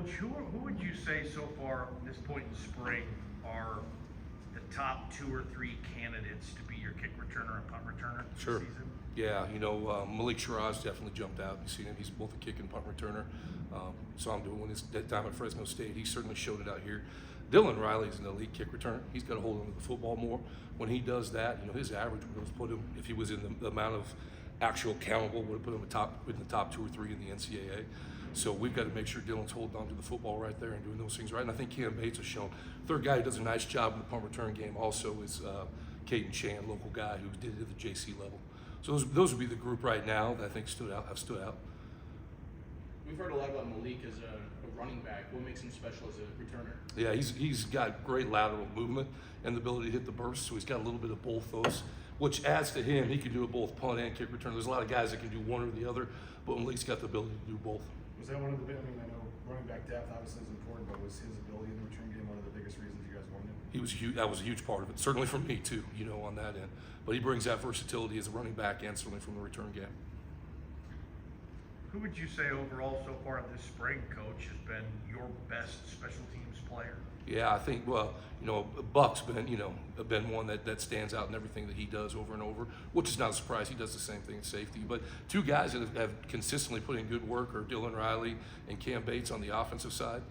Coach, who would you say so far at this point in spring are the top 2 or 3 candidates to be your kick returner and punt returner this Sure. season? Yeah, Malik Shiraz definitely jumped out. You see him; he's both a kick and punt returner. Saw him doing his time at Fresno State. He certainly showed it out here. Dylan Riley is an elite kick returner. He's got to hold on to the football more. When he does that, his average would have put him, if he was in the amount of actual countable, would have put him in the top 2 or 3 in the NCAA. So we've got to make sure Dylan's holding on to the football right there and doing those things right. And I think Cam Bates has shown. Third guy who does a nice job in the punt return game also is Caden Chan, local guy who did it at the JC level. So those would be the group right now that I think have stood out. We've heard a lot about Malik as a running back. What makes him special as a returner? Yeah, he's got great lateral movement and the ability to hit the burst, so he's got a little bit of both those, which adds to him. He can do it both punt and kick return. There's a lot of guys that can do one or the other, but Malik's got the ability to do both. Was that one of the big, I know running back depth obviously is important, but was his ability in the return game one of the biggest reasons you guys won it? He was huge. That was a huge part of it, certainly for me too, on that end. But he brings that versatility as a running back and certainly from the return game. Who would you say overall so far this spring, Coach, has been your best special teams player? Yeah, I think Buck's been one that stands out in everything that he does over and over, which is not a surprise. He does the same thing in safety. But 2 guys that have consistently put in good work are Dylan Riley and Cam Bates on the offensive side.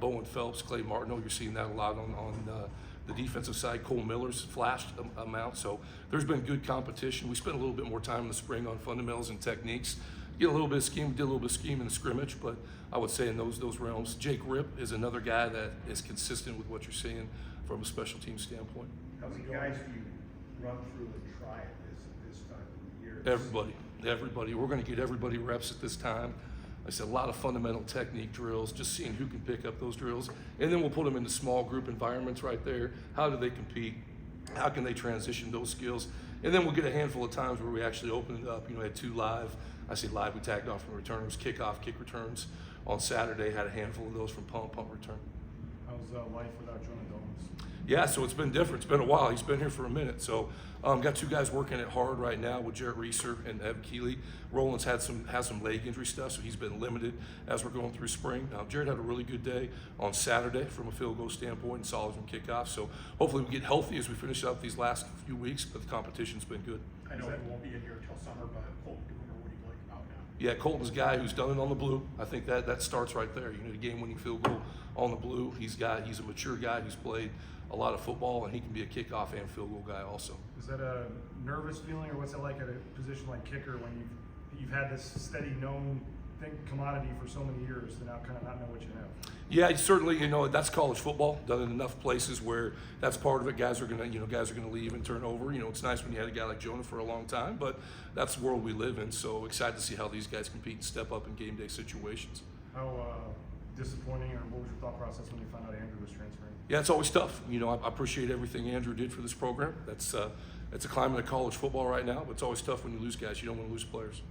Bowen Phelps, Clay Martineau, you're seeing that a lot on the defensive side. Cole Miller's flashed amount. So there's been good competition. We spent a little bit more time in the spring on fundamentals and techniques. Get a little bit of scheme, did a little bit of scheme in the scrimmage, but I would say in those realms. Jake Ripp is another guy that is consistent with what you're seeing from a special team standpoint. How many guys do you run through and try it this time of the year? Everybody. We're going to get everybody reps at this time. I said a lot of fundamental technique drills, just seeing who can pick up those drills, and then we'll put them into small group environments right there. How do they compete? How can they transition those skills? And then we'll get a handful of times where we actually open it up. Had 2 live. I say live, we tagged off from returners, kickoff, kick returns. On Saturday, had a handful of those from punt return. How's life without Jonah Domas? Yeah, so it's been different. It's been a while. He's been here for a minute. So got 2 guys working it hard right now with Jarrett Reeser and Evan Keeley. Roland's has some leg injury stuff, so he's been limited as we're going through spring. Jarrett had a really good day on Saturday from a field goal standpoint and solid from kickoff. So hopefully we get healthy as we finish up these last few weeks, but the competition's been good. I know it won't be in here until summer, but Colton Dooner, what do you like about now? Yeah, Colton's a guy who's done it on the blue. I think that starts right there. The game-winning field goal on the blue. He's a mature guy who's played a lot of football, and he can be a kickoff and field goal guy also. Is that a nervous feeling, or what's it like at a position like kicker when you've had this steady known commodity for so many years to now kind of not know what you have? Yeah, certainly. That's college football. Done in enough places where that's part of it. Guys are gonna leave and turn over. It's nice when you had a guy like Jonah for a long time, but that's the world we live in. So excited to see how these guys compete and step up in game day situations. How disappointing, or what was your thought process when you found out Andrew was transferring? Yeah, it's always tough. I appreciate everything Andrew did for this program. It's a climate of college football right now, but it's always tough when you lose guys. You don't want to lose players.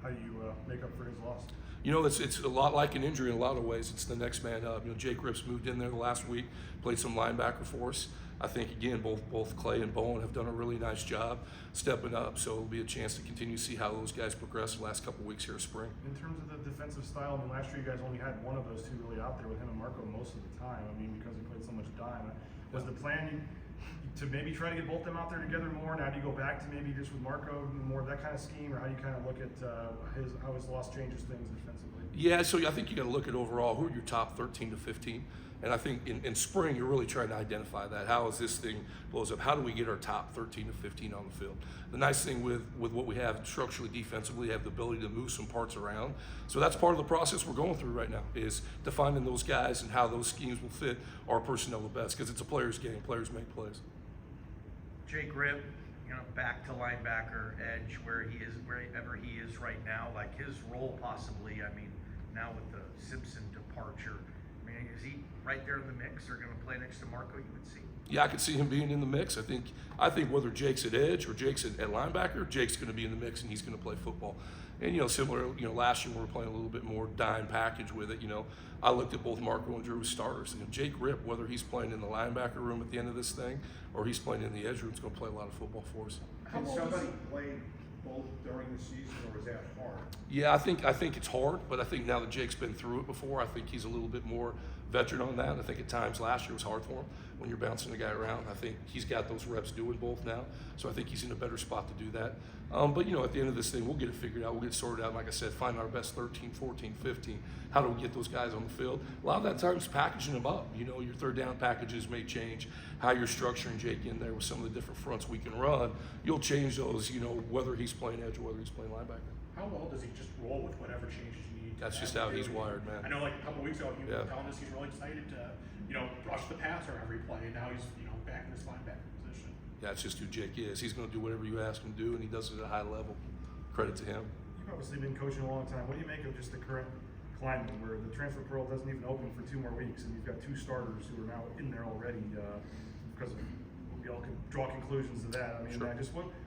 How do you make up for his loss? It's a lot like an injury in a lot of ways. It's the next man up. Jake Ripp's moved in there the last week, played some linebacker for us. I think, again, both Clay and Bowen have done a really nice job stepping up, so it'll be a chance to continue to see how those guys progress the last couple of weeks here in spring. In terms of the defensive style, last year you guys only had one of those 2 really out there with him and Marco most of the time, because he played so much dime. Was the plan to maybe try to get both them out there together more? Now do you go back to maybe just with Marco, more of that kind of scheme, or how do you kind of look at how his loss changes things defensively? Yeah, so I think you got to look at overall who are your top 13 to 15. And I think in spring, you're really trying to identify that. How is this thing blows up? How do we get our top 13 to 15 on the field? The nice thing with what we have structurally defensively, have the ability to move some parts around. So that's part of the process we're going through right now, is defining those guys and how those schemes will fit our personnel the best, because it's a player's game. Players make plays. Jake Ripp, back to linebacker edge wherever he is right now, like his role possibly, now with the Simpson departure, is he right there in the mix, or going to play next to Marco, you would see? Yeah, I could see him being in the mix. I think whether Jake's at edge or Jake's at linebacker, Jake's going to be in the mix and he's going to play football. And similar, last year we were playing a little bit more dime package with it. I looked at both Marco and Drew as starters. Jake Ripp, whether he's playing in the linebacker room at the end of this thing or he's playing in the edge room, is going to play a lot of football for us. Can somebody play both during the season, or is that hard? Yeah, I think it's hard, but I think now that Jake's been through it before, I think he's a little bit more veteran on that. I think at times last year was hard for him when you're bouncing the guy around. I think he's got those reps doing both now, so I think he's in a better spot to do that. But you know, at the end of this thing, we'll get it figured out. We'll get it sorted out. Like I said, find our best 13, 14, 15. How do we get those guys on the field? A lot of that time is packaging them up. You know, your third down packages may change. How you're structuring Jake in there with some of the different fronts we can run, you'll change those. You know, whether he's playing edge or whether he's playing linebacker. How well does he just roll with whatever changes you need? That's just how he's wired, man. I know, like a couple weeks ago, he was Yeah. telling us he's really excited to, rush the passer every play, and now he's, back in his linebacker position. Yeah, that's just who Jake is. He's going to do whatever you ask him to do, and he does it at a high level. Credit to him. You've obviously been coaching a long time. What do you make of just the current climate where the transfer portal doesn't even open for 2 more weeks, and you've got 2 starters who are now in there already because we all can draw conclusions to that. I mean, Sure.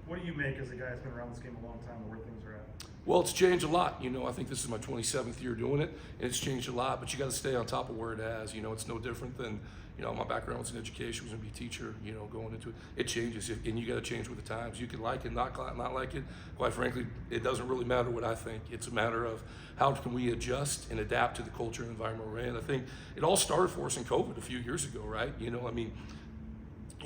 what do you make as a guy that's been around this game a long time and where things are at? Well, it's changed a lot. You know, I think this is my 27th year doing it, and it's changed a lot, but you got to stay on top of where it has. You know, it's no different than, my background was in education, was going to be a teacher, going into it. It changes, and you got to change with the times. You can like it, not like it. Quite frankly, it doesn't really matter what I think. It's a matter of how can we adjust and adapt to the culture and environment we're in. I think it all started for us in COVID a few years ago, right? You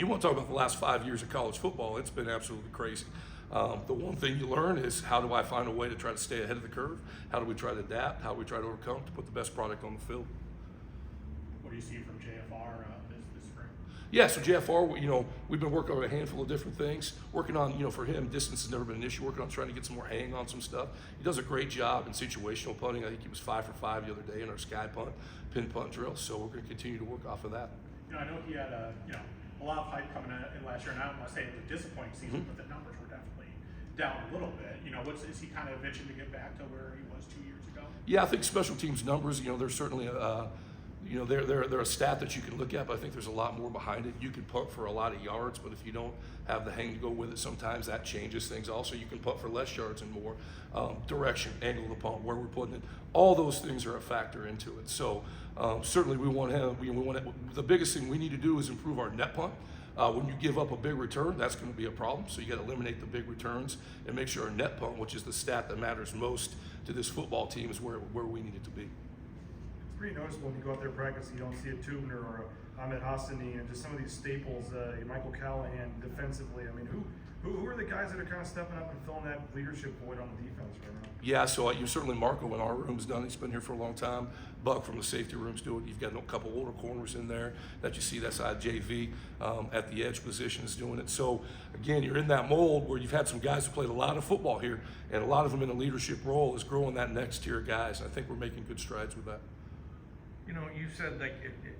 want to talk about the last 5 years of college football, it's been absolutely crazy. The one thing you learn is how do I find a way to try to stay ahead of the curve? How do we try to adapt? How do we try to overcome to put the best product on the field? What do you see from JFR this spring? Yeah, so JFR, we've been working on a handful of different things. Working on, for him, distance has never been an issue. Working on trying to get some more hang on some stuff. He does a great job in situational punting. I think he was 5 for 5 the other day in our sky punt, pin punt drill. So we're going to continue to work off of that. I know he had a lot of hype coming in last year, and I don't want to say it was a disappointing season, but the numbers were definitely down a little bit. Is he kind of itching to get back to where he was 2 years ago? Yeah, I think special teams numbers, they're certainly they're a stat that you can look at, but I think there's a lot more behind it. You can punt for a lot of yards, but if you don't have the hang to go with it, sometimes that changes things. Also, you can punt for less yards and more. Direction, angle of the punt, where we're putting it, all those things are a factor into it. So certainly we want him. The biggest thing we need to do is improve our net punt. When you give up a big return, that's going to be a problem. So you got to eliminate the big returns and make sure our net punt, which is the stat that matters most to this football team, is where we need it to be. It's pretty noticeable when you go out there practice, you don't see a Tubner or a Ahmed Hassani and just some of these staples, Michael Callahan defensively. I mean, who are the guys that are kind of stepping up and filling that leadership void on the defense right now? Yeah, so you certainly Marco in our room's done. He's been here for a long time. Buck from the safety room's doing it. You've got a couple older corners in there that you see. That's JV at the edge position is doing it. So again, you're in that mold where you've had some guys who played a lot of football here, and a lot of them in a leadership role is growing that next tier of guys. And I think we're making good strides with that. You said like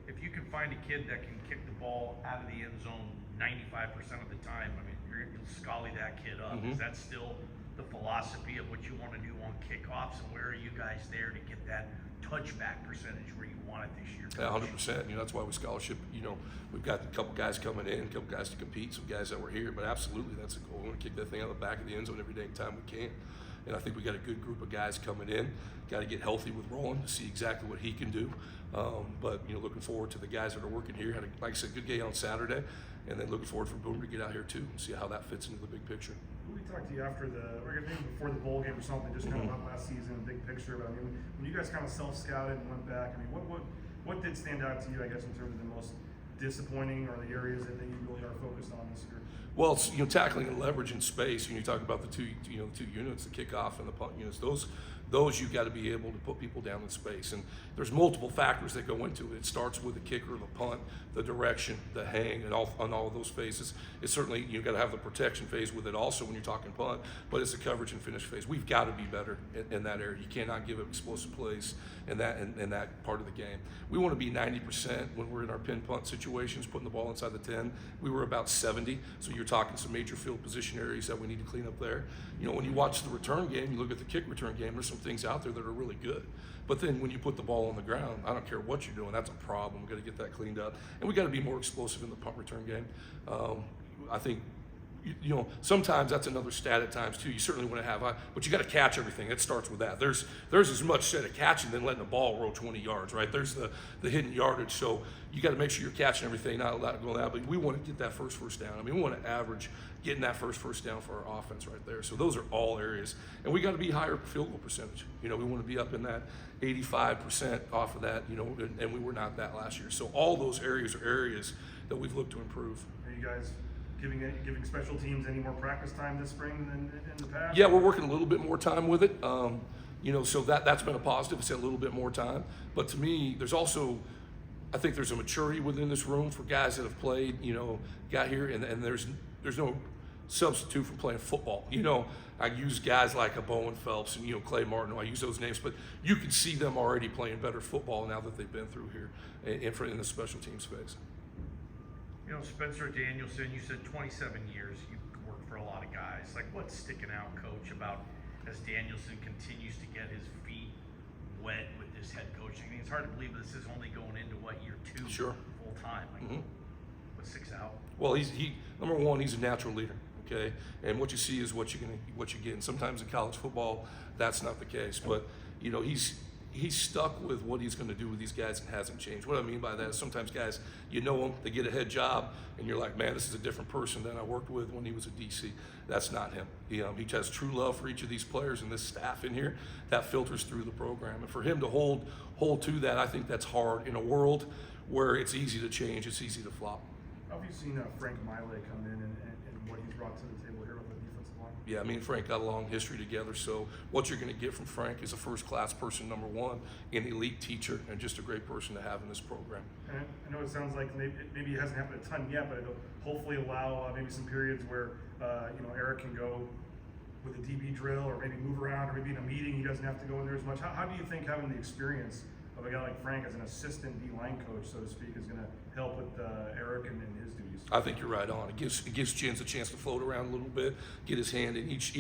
if you can find a kid that can kick the ball out of the end zone 95% of the time, I mean, you'll scully that kid up. Mm-hmm. Is that still the philosophy of what you want to do on kickoffs, and where are you guys there to get that touchback percentage where you want it this year? Yeah, 100%. That's why we scholarship. We've got a couple guys coming in, a couple guys to compete, some guys that were here. But absolutely, that's the goal. We want to kick that thing out of the back of the end zone every dang time we can. And I think we got a good group of guys coming in. Got to get healthy with Roland to see exactly what he can do. But looking forward to the guys that are working here. Had like I said, good game on Saturday, and then looking forward for Boomer to get out here too and see how that fits into the big picture. Who we talked to you after or maybe before the bowl game or something, just kind of about last season, big picture. But I mean, when you guys kind of self-scouted and went back, I mean, what did stand out to you, I guess, in terms of the most disappointing or the areas that you really are focused on this year? Well, it's tackling and leveraging space. When you talk about the two units, the kickoff and the punt units, those you got to be able to put people down in space. And there's multiple factors that go into it. It starts with the kicker, the punt, the direction, the hang, and on all of those phases. It's certainly you got to have the protection phase with it also when you're talking punt, but it's the coverage and finish phase. We've got to be better in that area. You cannot give up explosive plays in that part of the game. We want to be 90% when we're in our pin punt situations, putting the ball inside the 10. We were about 70, so you're talking some major field position areas that we need to clean up there. When you watch the return game, you look at the kick return game, there's some things out there that are really good. But then when you put the ball on the ground, I don't care what you're doing, that's a problem. We've got to get that cleaned up. And we got to be more explosive in the punt return game. I think you know, sometimes that's another stat at times too. You certainly want to have, but you got to catch everything. It starts with that. There's as much said of catching than letting the ball roll 20 yards, right? There's the hidden yardage. So you got to make sure you're catching everything, not allowed to go out. But we want to get that first down. I mean, we want to average getting that first down for our offense right there. So those are all areas, and we got to be higher field goal percentage. You know, we want to be up in that 85% off of that. You know, and we were not that last year. So all those areas are areas that we've looked to improve. Are you guys giving special teams any more practice time this spring than in the past? Yeah, we're working a little bit more time with it. You know, so that's been a positive. It's a little bit more time. But to me, there's also, I think there's a maturity within this room for guys that have played, you know, got here, and there's no substitute for playing football. You know, I use guys like a Bowen Phelps and, you know, Clay Martin. I use those names, but you can see them already playing better football now that they've been through here in the special team space. You know, Spencer Danielson, you said 27 years, you worked for a lot of guys. Like, what's sticking out, Coach, about as Danielson continues to get his feet wet with this head coaching? I mean, it's hard to believe this is only going into, year 2 Sure. full time. Like, what sticks out? Well, he number one, he's a natural leader, okay? And what you see is what you get. And sometimes in college football, that's not the case. But, you know, he's stuck with what he's going to do with these guys and hasn't changed. What I mean by that is sometimes guys, you know them, they get a head job, and you're like, man, this is a different person than I worked with when he was a DC. That's not him. He has true love for each of these players and this staff in here. That filters through the program. And for him to hold to that, I think that's hard in a world where it's easy to change, it's easy to flop. How have you seen Frank Miley come in and what he's brought to the table here with the defensive line? Yeah, me and Frank got a long history together, so what you're going to get from Frank is a first-class person, number one, an elite teacher, and just a great person to have in this program. And I know it sounds like maybe it hasn't happened a ton yet, but it'll hopefully allow maybe some periods where you know, Eric can go with a DB drill or maybe move around, or maybe in a meeting he doesn't have to go in there as much. How do you think having the experience of a guy like Frank as an assistant D-line coach, so to speak, is going to help with Eric and his duties? I think you're right on. It gives Jens a chance to float around a little bit, get his hand in each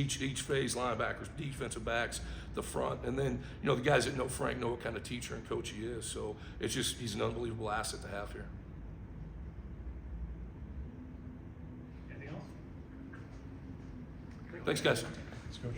phase, linebackers, defensive backs, the front, and then, you know, the guys that know Frank know what kind of teacher and coach he is. So it's just, he's an unbelievable asset to have here. Anything else? Thanks, guys. Let's go.